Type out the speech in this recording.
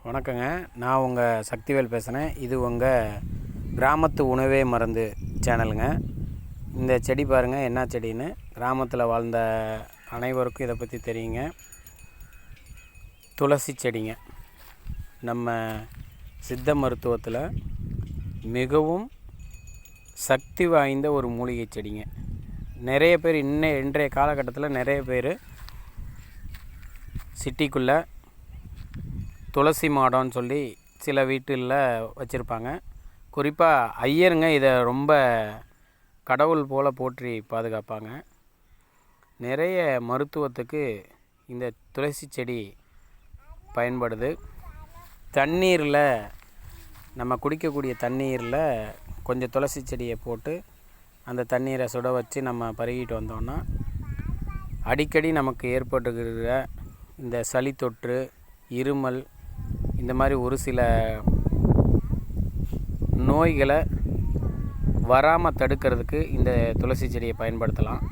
வணக்கங்க. நான் உங்கள் சக்திவேல் பேசுகிறேன். இது உங்கள் கிராமத்து உணவே மருந்து சேனலுங்க. இந்த செடி பாருங்கள் என்ன செடின்னு. கிராமத்தில் வாழ்ந்த அனைவருக்கும் இதை பற்றி தெரியுங்க. துளசி செடிங்க. நம்ம சித்த மருத்துவத்தில் மிகவும் சக்தி வாய்ந்த ஒரு மூலிகை செடிங்க. நிறைய பேர் இன்றைய காலகட்டத்தில் நிறைய பேர் சிட்டிக்குள்ளே துளசி மாடம்னு சொல்லி சில வீட்டில் வச்சுருப்பாங்க. குறிப்பாக ஐயருங்க இதை ரொம்ப கடவுள் போல் போற்றி பாதுகாப்பாங்க. நிறைய மருத்துவத்துக்கு இந்த துளசி செடி பயன்படுது. தண்ணீரில் நம்ம குடிக்கக்கூடிய தண்ணீரில் கொஞ்சம் துளசி செடியை போட்டு அந்த தண்ணீரை சுட வச்சு நம்ம பருகிட்டு வந்தோம்னா அடிக்கடி நமக்கு ஏற்பட்டுக்கிற இந்த சளி தொற்று, இருமல், இந்த மாதிரி ஒரு சில நோய்களை வராமல் தடுக்கிறதுக்கு இந்த துளசி செடியை பயன்படுத்தலாம்.